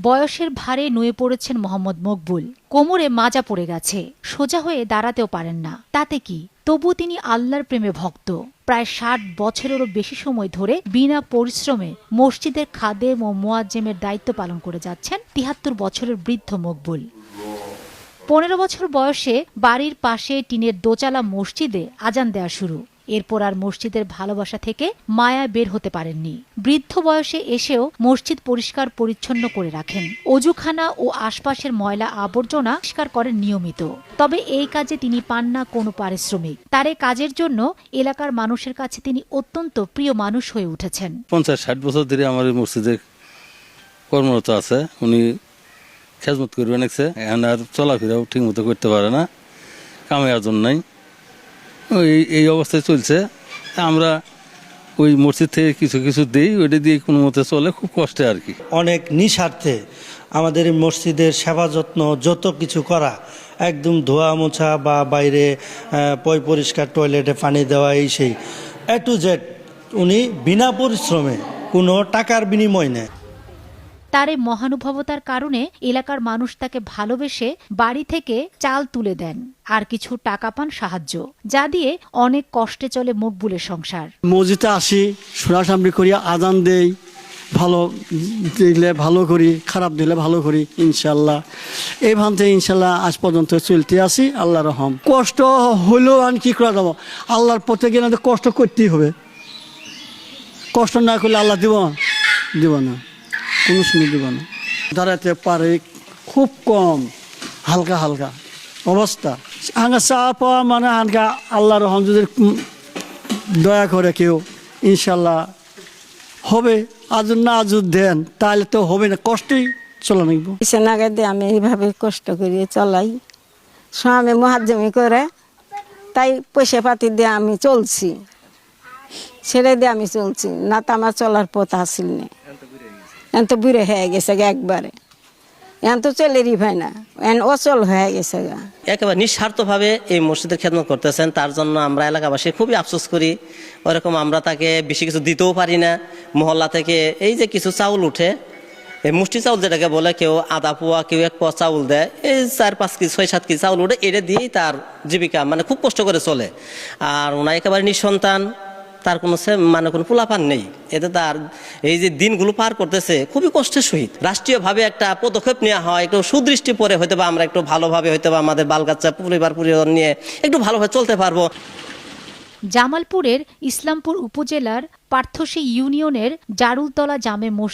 বয়সের ভারে নুয়ে পড়েছেন মোহাম্মদ মকবুল। কোমরে মাজা পড়ে গেছে, সোজা হয়ে দাঁড়াতেও পারেন না। তাতে কি, তবু তিনি আল্লাহর প্রেমে ভক্ত। প্রায় ৬০ বছরেরও বেশি সময় ধরে বিনা পরিশ্রমে মসজিদের খাদেম ও মুয়াজ্জেমের দায়িত্ব পালন করে যাচ্ছেন ৭৩ বছরের বৃদ্ধ মকবুল। ১৫ বছর বয়সে বাড়ির পাশে টিনের দোচালা মসজিদে আজান দেওয়া শুরু। এরপর আর মসজিদের ভালোবাসা থেকে মায়া বের হতে পারেননি। বৃদ্ধ বয়সে এসেও মসজিদ পরিষ্কার পরিচ্ছন্ন করে রাখেন। অজুখানা ও আশপাশের ময়লা আবর্জনা পরিষ্কার করেন নিয়মিত। তবে এই কাজে তিনি পান না কোনো পারিশ্রমিক। তার এই কাজের জন্য এলাকার মানুষের কাছে তিনি অত্যন্ত প্রিয় মানুষ হয়ে উঠেছেন। ৫০-৬০ বছর ধরে আমার এই মসজিদে কর্মরত আছে। উনি খেজমত করবে নাকছে, এখন আর চলাফেরাও ঠিক মতো করতে পারে না, কামে আয়োজন নাই, এই অবস্থায় চলছে। আমরা ওই মসজিদ থেকে কিছু কিছু দিই, ওইটা দিয়ে কোনো মতে চলে, খুব কষ্টে আর কি। অনেক নিঃস্বার্থে আমাদের এই মসজিদের সেবা যত্ন যত কিছু করা, একদম ধোয়া মোছা বা বাইরে পরিষ্কার, টয়লেটে পানি দেওয়া, এই সেই এ টু জেড উনি বিনা পরিশ্রমে, কোনো টাকার বিনিময় নেই। তার এই মহানুভবতার কারণে এলাকার মানুষ তাকে ভালোবেসে বাড়ি থেকে চাল তুলে দেন, আর কিছু টাকা পান সাহায্য, যা দিয়ে অনেক কষ্টে চলে মকবুলের সংসার। মসজিদে আসি, শোনাসামরি করি, আজান দেই, ভালো দিলে ভালো করি, খারাপ দিলে ভালো করি, ইনশাল্লাহ এই ভাবতে ইনশাল্লাহ আজ পর্যন্ত চলতে আসি। আল্লাহর রহম। কষ্ট হলেও আর কি করা যাবো, আল্লাহর পথে গেলে কষ্ট করতেই হবে। কষ্ট না করলে আল্লাহ দিব না, কোনো সময় দিব না। দাঁড়াতে পারে খুব কম, হালকা হালকা অবস্থা। হাঙ্গা চা পাওয়া মানে হাঙ্গা আল্লাহর রহম যদি দয়া করে কেউ, ইনশাল্লাহ হবে। আজ না আজ দেন তাহলে তো হবে না, কষ্টই চলে নিব। আগে দিয়ে আমি এইভাবে কষ্ট করে চলাই, স্বামী মুয়াজ্জেমি করে, তাই পয়সা পাতি দিয়ে আমি চলছি, ছেড়ে দিয়ে আমি চলছি না, তো আমার চলার পথ আসিল না। এখন তো বুড়ে হয়ে গেছে একবারে, এখন তো চলেরই ভাই না, এখন অচল হয়ে গেছে। একেবারে নিঃস্বার্থভাবে এই মসজিদের খেদমত করতেছেন, তার জন্য আমরা এলাকাবাসী খুবই আফসোস করি। ওরকম আমরা তাকে বেশি কিছু দিতেও পারি না। মহল্লা থেকে এই যে কিছু চাউল উঠে, এই মুষ্টি চাউল যেটাকে বলে, কেউ আধা পোয়া, কেউ ১ পোয়া চাউল দেয়, এই ৪-৫ কেজি ৬-৭ কেজি চাউল উঠে, এটা দিয়েই তার জীবিকা, মানে খুব কষ্ট করে চলে। আর ওনার একেবারে নিঃসন্তান, তার কোনো কোনো পোলাপান নেই। এতে তার এই যে দিনগুলো পার করতেছে খুবই কষ্টের সহিত। রাষ্ট্রীয়ভাবে একটা পদক্ষেপ নেওয়া হয়, একটু সুদৃষ্টি পরে হয়তো বা আমরা একটু ভালোভাবে হয়তো বা আমাদের বালগাচ্চা পরিবার নিয়ে একটু ভালোভাবে চলতে পারবো। জামালপুরের ইসলামপুর উপজেলার পার্থসী ইউনিয়নের জারুলতলা জামে মসজিদ